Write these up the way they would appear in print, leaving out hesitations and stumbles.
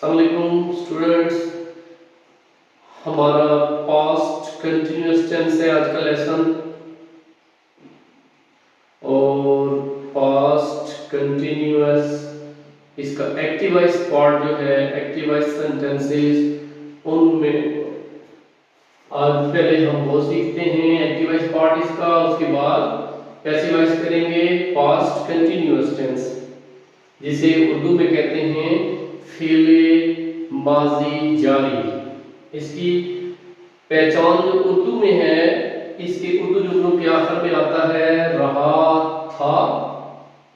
अस्सलामुअलैकुम स्टूडेंट्स, हमारा past continuous tense है आज का लेसन। और पास्ट कंटिन्यूअस इसका एक्टिव वॉइस पार्ट जो है, एक्टिव वॉइस सेंटेंसेस, उनमें आज पहले हम वो सीखते हैं एक्टिव वॉइस पार्ट इसका। उसके बाद पैसिव वॉइस करेंगे पास्ट कंटिन्यूअस टेंस, जिसे उर्दू में कहते हैं फ़िल माजी जारी। इसकी पहचान जो उर्दू में है, इसके उर्दू जुमलों के आखिर में आता है रहा था,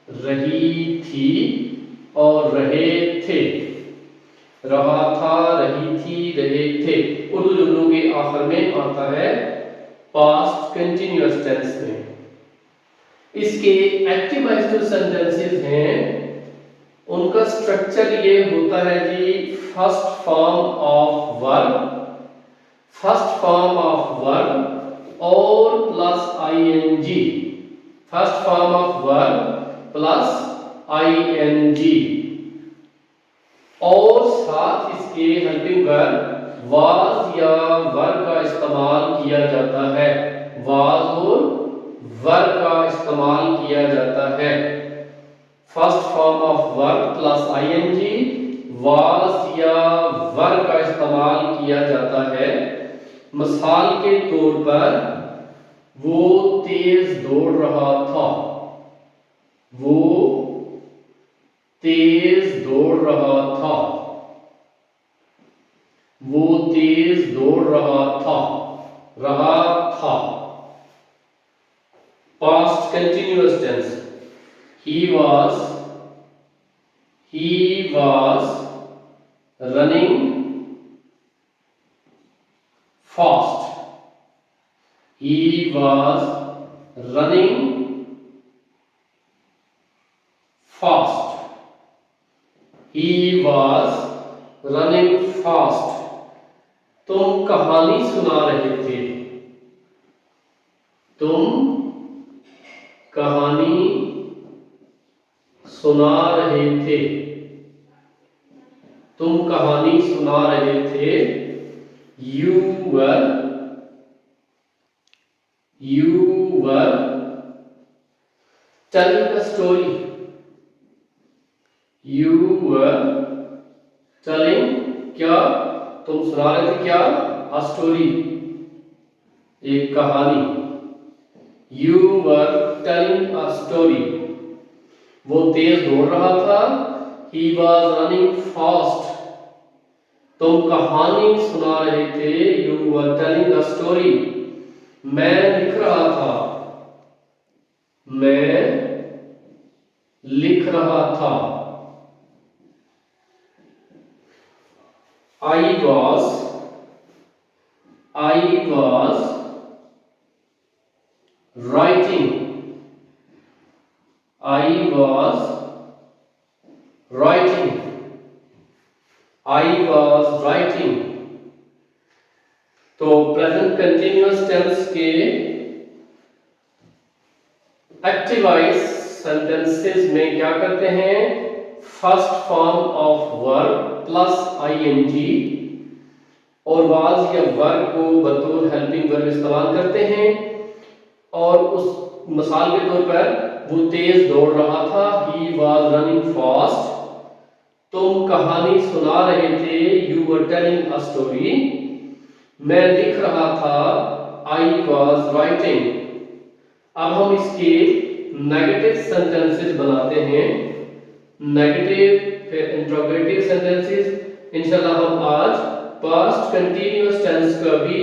रही थी और रहे थे। रहा था, रही थी, रहे थे उर्दू जुमलों के आखिर में आता है पास्ट कंटिन्यूअस टेंस में। इसके एक्टिव वॉइस जो सेंटेंसेस हैं उनका स्ट्रक्चर ये होता है जी, first form of verb, first form of verb और plus ING, first form of verb plus ING, और साथ इसके हेल्पिंग वर्ब वाज या वर का इस्तेमाल किया जाता है। वाज और वर का इस्तेमाल किया जाता है। First form of verb plus ING, was या वर का इस्तेमाल किया जाता है। मिसाल के तौर पर वो तेज दौड़ रहा था, वो तेज दौड़ रहा था, वो तेज दौड़ रहा था, रहा था। Past continuous tense, he was running fast, he was running fast, he was running fast। तुम कहानी सुना रहे थे, तुम कहानी सुना रहे थे, तुम कहानी सुना रहे थे। You were telling a story, you were telling क्या, तुम सुना रहे थे क्या, a story, एक कहानी। You were telling a story, वो तेज दौड़ रहा था। He was running fast, तुम कहानी सुना रहे थे। You were telling a story, मैं लिख रहा था, मैं लिख रहा था। I was writing, I was writing, I was writing। तो प्रेजेंट कंटिन्यूअस टेंस के एक्टिव वॉइस सेंटेंसेस में क्या करते हैं, first form of verb plus ING और वाज या वर्ब को बतौर हेल्पिंग वर्ब इस्तेमाल करते हैं। और उस मिसाल के तौर पर वो तेज दौड़ रहा था, he was running fast, तुम कहानी सुना रहे थे, you were telling a story, मैं लिख रहा था, I was writing। अब हम इसके नेगेटिव सेंटेंसेस बनाते हैं, नेगेटिव फिर इंट्रोगेटिव सेंटेंसेस। इंशाल्लाह हम आज पास्ट कंटिन्यूअस टेंस का भी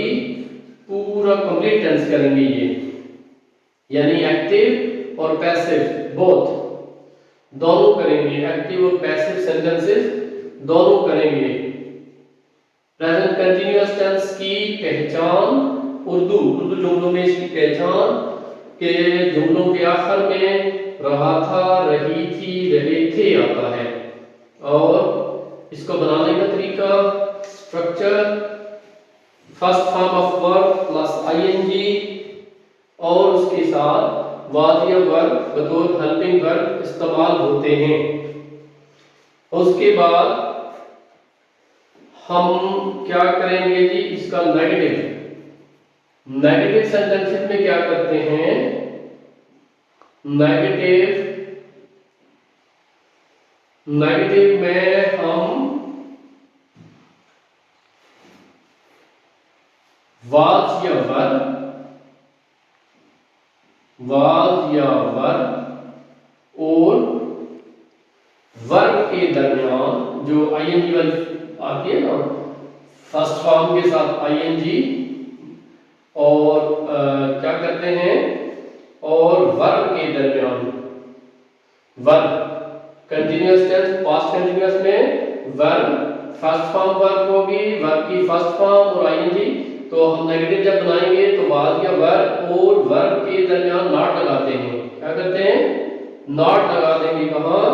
पूरा कंप्लीट टेंस करेंगे, ये यानी एक्टिव और पैसिव बोथ दोनों करेंगे, एक्टिव और पैसिव सेंटेंसेस दोनों करेंगे। प्रेजेंट कंटिन्यूअस टेंस की पहचान उर्दू जुमलों में इसकी पहचान के जुमलों के आखिर में रहा था, रही थी, रहे थे आता है। और इसको बनाने का तरीका, structure, first form of verb plus ING और उसके साथ वाज या वर्ब बतौर हेल्पिंग वर्ब इस्तेमाल होते हैं। उसके बाद हम क्या करेंगे जी, इसका नेगेटिव सेंटेंसेस में क्या करते हैं, नेगेटिव में हम वाज या वर्ब और वर्ब के दरमियान जो आईएनजी वाली आती है ना, फर्स्ट फॉर्म के साथ आईएनजी, और क्या करते हैं, और वर्ब के दरमियान verb continuous tense, past continuous में वर्ब फर्स्ट फॉर्म वर्ब होगी, वर्ब की फर्स्ट फॉर्म और आईएनजी, तो हम नेगेटिव जब बनाएंगे तो वाज या वर्ब और वर्ब के दरमियान नॉट लगाते हैं। क्या करते हैं, नॉट लगा देंगे, कहां,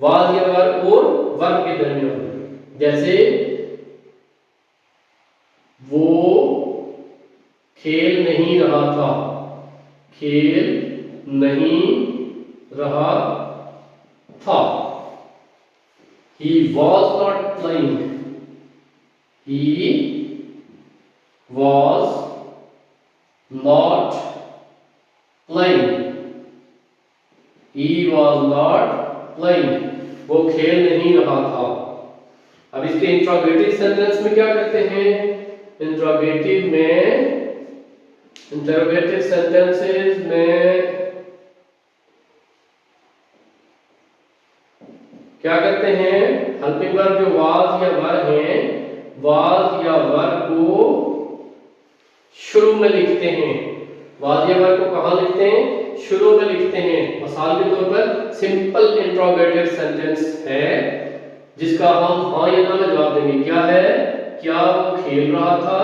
वाज या वर्ब और वर्ब के दरमियान। जैसे वो खेल नहीं रहा था, खेल नहीं रहा था, he was not playing, he was not playing, he was not playing, वो खेल नहीं रहा था। अब इसके इंट्रोगेटिव सेंटेंस में क्या करते हैं, इंट्रोगेटिव सेंटेंसेस में क्या करते हैं, हेल्पिंग वर्ब जो वाज या वर हैं, वाज या वर को शुरू में लिखते हैं। वाज या वर को कहां लिखते हैं, शुरू में लिखते हैं। मिसाल के तौर पर सिंपल इंट्रोगेटिव सेंटेंस है जिसका हम हाँ या ना में जवाब देंगे। क्या है, क्या वो खेल रहा था,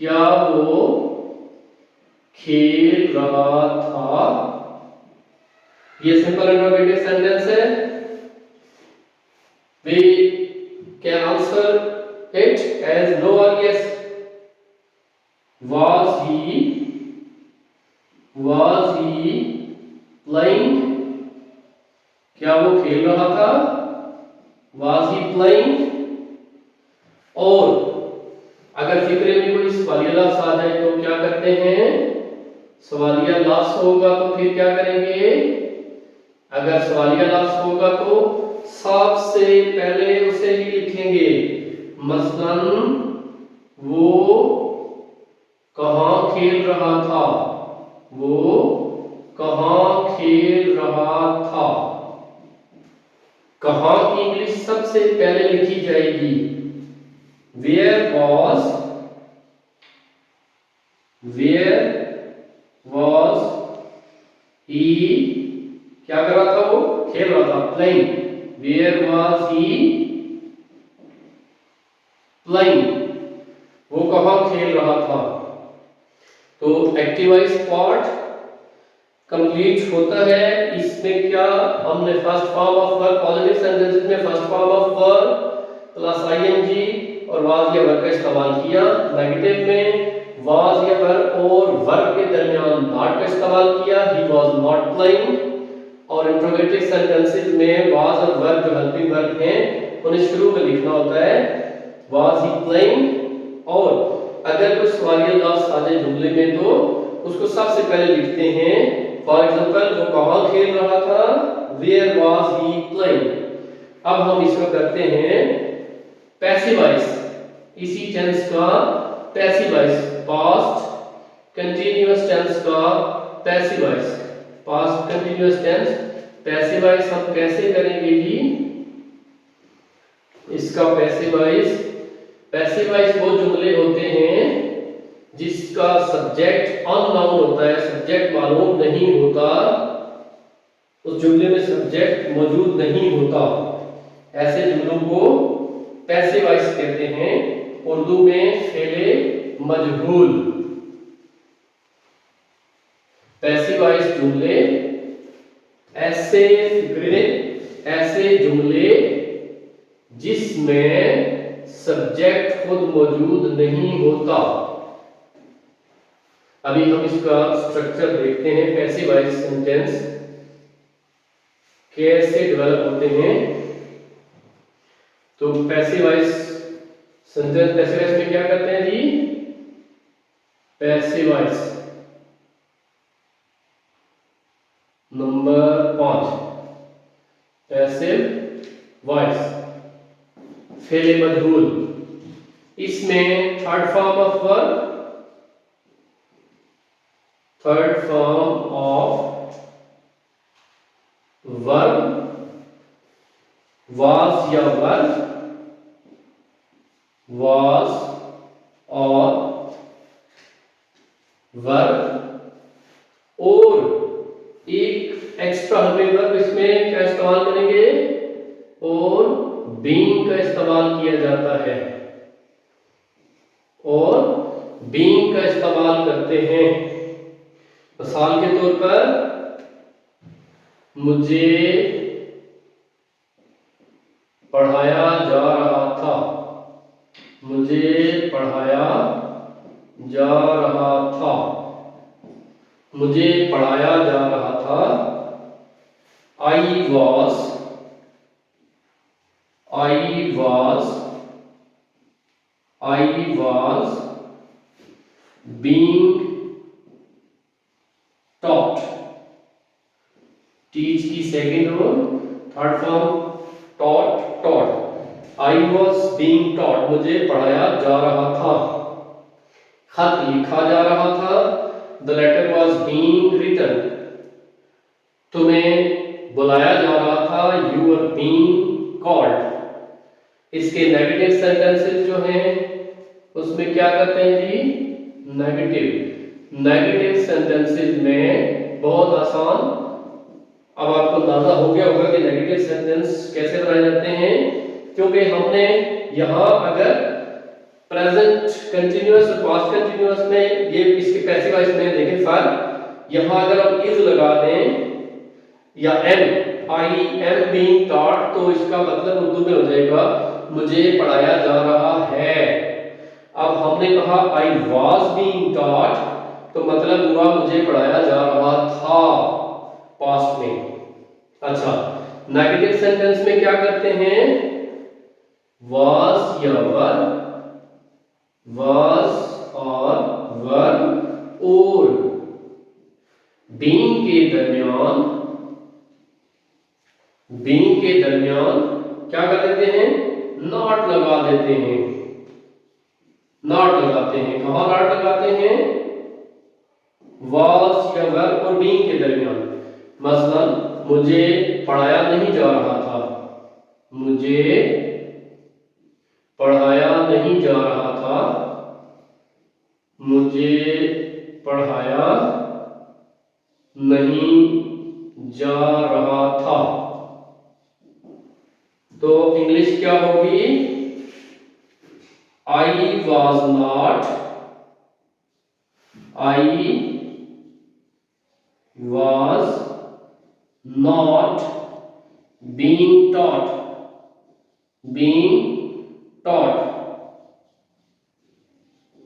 क्या वो खेल रहा था, ये सिंपल इंट्रोगेटिव सेंटेंस है। We can answer it as no or yes. Was he playing? क्या वो खेल रहा था? Was he playing? और अगर फिक्रे में कोई सवालिया लफ्ज आ जाए तो क्या करते हैं, सवालिया लफ्ज होगा तो फिर क्या करेंगे, अगर सवालिया लफ्ज होगा तो सबसे पहले उसे ही लिखेंगे। मसलन वो कहां खेल रहा था, वो कहां खेल रहा था, कहां की इंग्लिश सबसे पहले लिखी जाएगी। Where was he, क्या कर रहा था, वो खेल रहा था, playing। Where was he playing? वो कहां खेल रहा था। तो एक्टिवाइज पार्ट कंप्लीट होता है। इसमें क्या हमने first form of verb, positive sentences में first form of verb plus ING और वाज या वर्ब का इस्तेमाल किया। नेगेटिव में वाज या वर्ब और वर्ब के दरमियान नॉट का इस्तेमाल किया, ही वाज नॉट प्लेइंग। और इंट्रोगेटिव सेंटेंसेस में वाज और वर्ब जो हेल्पिंग वर्ब हैं उन्हें शुरू में लिखना होता है, वाज ही प्लेइंग। और अगर कोई सवालिया लफ्ज आ जाए जुमले में तो उसको सबसे पहले लिखते हैं। फॉर एग्जांपल वो कहां खेल रहा था, वेयर वाज ही प्लेइंग। अब हम इसको करते हैं पैसिव वॉइस, इसी टेंस का passive voice, past continuous tense का passive voice, past continuous tense passive voice हम कैसे करेंगे जी। इसका पैसिव वॉइस वो जुमले होते हैं जिसका सब्जेक्ट अननोन होता है, सब्जेक्ट मालूम नहीं होता, उस जुमले में सब्जेक्ट मौजूद नहीं होता, ऐसे जुमलों को पैसिव वॉइस कहते हैं। उर्दू में फेले मजहूल। पैसिव वॉइस जुमले ऐसे फिक्रे, ऐसे जुमले जिसमें सब्जेक्ट खुद मौजूद नहीं होता। अभी हम इसका स्ट्रक्चर देखते हैं, पैसिव वॉइस सेंटेंस कैसे डेवलप होते हैं। तो passive voice sentence, passive voice में क्या करते हैं जी? Passive voice number 5, passive voice फेले मजहूल। इसमें third form of verb, third form of verb was या was, was और वर्ब, और एक एक्स्ट्रा हमें वर्ब इसमें क्या इस्तेमाल करेंगे? और बीइंग का इस्तेमाल किया जाता है, और बीइंग का इस्तेमाल करते हैं। मिसाल के तौर पर मुझे पढ़ाया जा रहा था, मुझे पढ़ाया जा रहा था, मुझे पढ़ाया जा रहा था। I was being taught, teach की second row, third form taught, I was being taught, मुझे पढ़ाया जा रहा था, खत लिखा जा रहा था, the letter was being written, तुम्हें बुलाया जा रहा था, you were being called। इसके नेगेटिव सेंटेंसेस जो हैं उसमें क्या करते हैं जी? नेगेटिव सेंटेंसेस में बहुत आसान, अब आपको अंदाजा हो गया होगा कि नेगेटिव सेंटेंस कैसे बनाए जाते हैं, क्योंकि हमने यहाँ अगर प्रेजेंट कंटिन्यूअस और पास्ट कंटिन्यूअस में ये इसके पैसिव वॉइस में देखें फर्क, यहाँ अगर हम इज लगा दें या am, I am being taught, तो इसका मतलब उर्दू में हो जाएगा मुझे पढ़ाया जा रहा है। अब हमने कहा आई वाज बीइंग टॉट, तो मतलब हुआ मुझे पढ़ाया जा रहा था पास्ट में। अच्छा, नेगेटिव सेंटेंस में क्या करते हैं? was या verb, was और verb और being के दरमियान क्या कर देते हैं? नॉट लगा देते हैं, नॉट लगाते हैं। कहाँ नॉट लगाते हैं? was या verb और being के दरमियान। मसलन मुझे पढ़ाया नहीं जा रहा था, मुझे पढ़ाया नहीं जा रहा था, मुझे पढ़ाया नहीं जा रहा था। तो इंग्लिश क्या होगी? I was not being taught,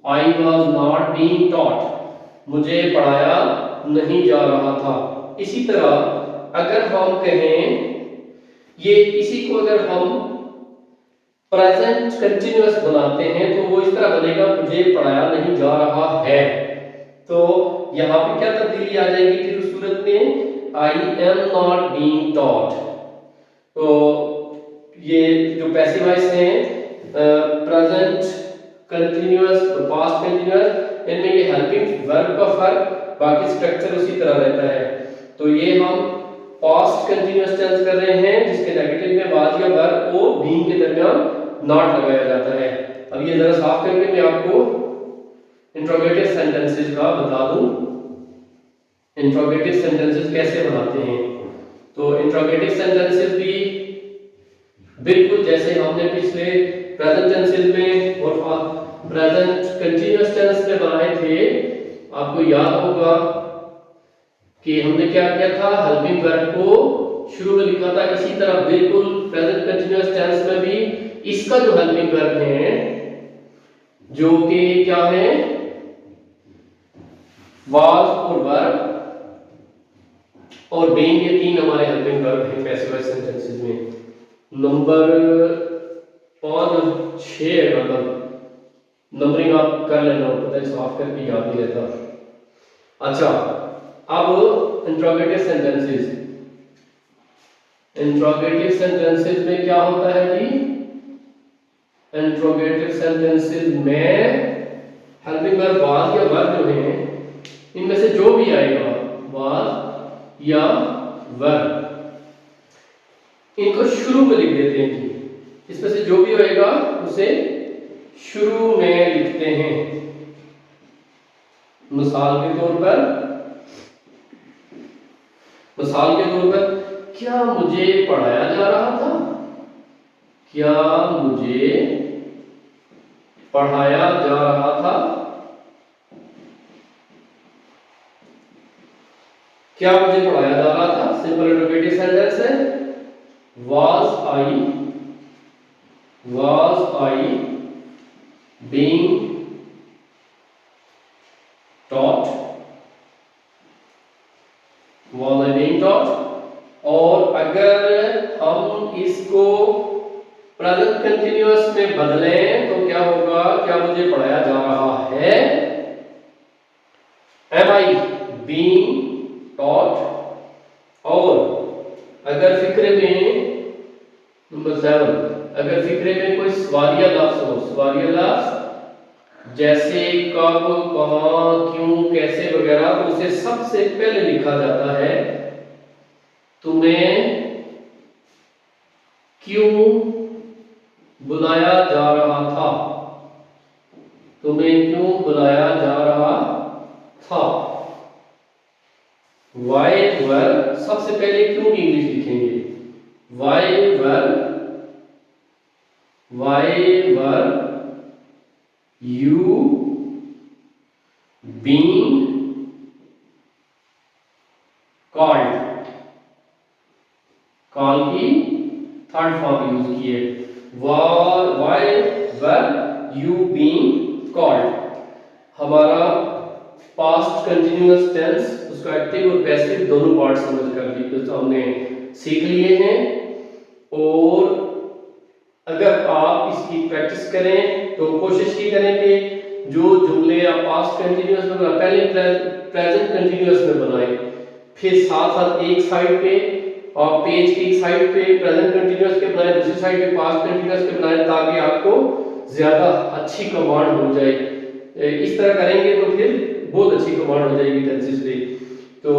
I was not being taught, मुझे पढ़ाया नहीं जा रहा था। इसी तरह अगर हम कहें, ये इसी को अगर हम प्रेजेंट कंटिन्यूअस बनाते हैं तो वो इस तरह बनेगा मुझे पढ़ाया नहीं जा रहा है। तो यहाँ पे क्या तब्दीली आ जाएगी फिर उस सूरत में? I am not being taught। तो ये जो पैसिव वॉइस हैं, प्रेजेंट कंटिन्यूअस, पास्ट कंटिन्यूअस, इनमें ये हेल्पिंग वर्ब का फर्क, बाकी स्ट्रक्चर उसी तरह रहता है। तो ये हम पास्ट कंटिन्यूअस टेंस कर रहे हैं जिसके नेगेटिव में वाज या वर्ब और बीइंग के दरमियान नॉट लगाया जाता है। अब ये जरा साफ करके मैं आपको इंट्रोगेटिव सेंटेंसेस का बता दूं, इंट्रोगेटिव सेंटेंसेस कैसे बनाते हैं। तो इंट्रोगेटिव सेंटेंसेस भी बिल्कुल जैसे हमने पिछले प्रेजेंट टेंसेस में और प्रेजेंट कंटिन्यूअस टेंस में बनाए थे, आपको याद होगा कि हमने क्या किया था? हेल्पिंग वर्ब को शुरू में लिखा था, इसी तरह बिल्कुल प्रेजेंट कंटिन्यूअस टेंस में भी इसका जो हेल्पिंग वर्ब है, जो कि क्या है? वाज और वर्ब और बीइंग, ये तीन हमारे हेल्पिंग वर्ब हैं पैसिव वॉइस सेंटेंसेस में। नंबर 5 और 6 है, मतलब नंबरिंग आप कर लेना, पता है साफ करके याद नहीं रहता। अच्छा, अब इंट्रोगेटिव सेंटेंसेस। इंट्रोगेटिव सेंटेंसेस में क्या होता है जी? इंट्रोगेटिव सेंटेंसेस में हेल्पिंग वर्ब वाज या वर्ब जो है, इनमें से जो भी आएगा वाज या वर्ब, इनको शुरू में लिख देते हैं जी। इसमें से जो भी होएगा उसे शुरू में लिखते हैं। मिसाल के तौर पर क्या मुझे पढ़ाया जा रहा था? क्या मुझे पढ़ाया जा रहा था? क्या मुझे पढ़ाया जा रहा था? सिंपल इंट्रोगेटिव सेंटेंस है। Was I being taught? Was I being taught? और अगर हम इसको प्रेजेंट कंटिन्यूअस में बदलें तो क्या होगा? क्या मुझे पढ़ाया जा रहा है? Am I being taught? और अगर फिक्रे में नंबर 7, अगर फिक्रे में कोई सवालिया लफ्ज हो, सवालिया लफ्ज जैसे कब, कहां, क्यों, कैसे वगैरह, तो उसे सबसे पहले लिखा जाता है तुम्हें क्यों बुलाया जा रहा था? तुम्हें क्यों बुलाया जा रहा था? वाई वर्ब सबसे पहले क्यों की इंग्लिश लिखेंगे? Why verb you being called, call की थर्ड फॉर्म यूज किए। Why verb you being called. हमारा पास्ट कंटिन्यूअस टेंस, उसका एक्टिव और पैसिव दोनों पार्ट समझ कर लिए, तो हमने सीख लिए हैं। और अगर आप इसकी प्रैक्टिस करें तो कोशिश की करें कि जो जुमले आप पास्ट कंटिन्यूअस में बनाए, पहले प्रेजेंट कंटिन्यूअस में बनाएं, फिर साथ साथ एक साइड पे और पेज की एक साइड पे प्रेजेंट कंटिन्यूअस के बनाएं, दूसरी साइड पे पास्ट कंटिन्यूअस के बनाएं, ताकि आपको ज्यादा अच्छी कमांड हो जाए। इस तरह करेंगे तो फिर बहुत अच्छी कमांड हो जाएगी टेंसेस पे। तो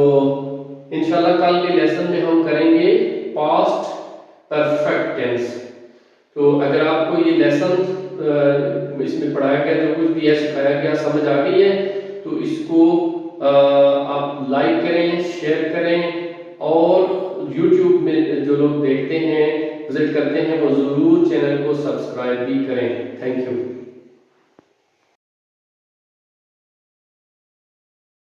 इंशाल्लाह कल के लेसन में हम करेंगे पास्ट परफेक्ट टेंस। तो अगर आपको ये लेसन इसमें पढ़ाया गया, जो कुछ भी है सिखाया गया, समझ आ गई है, तो इसको आप लाइक करें, शेयर करें, और YouTube में जो लोग देखते हैं, विजिट करते हैं, वो जरूर चैनल को सब्सक्राइब भी करें। Thank you.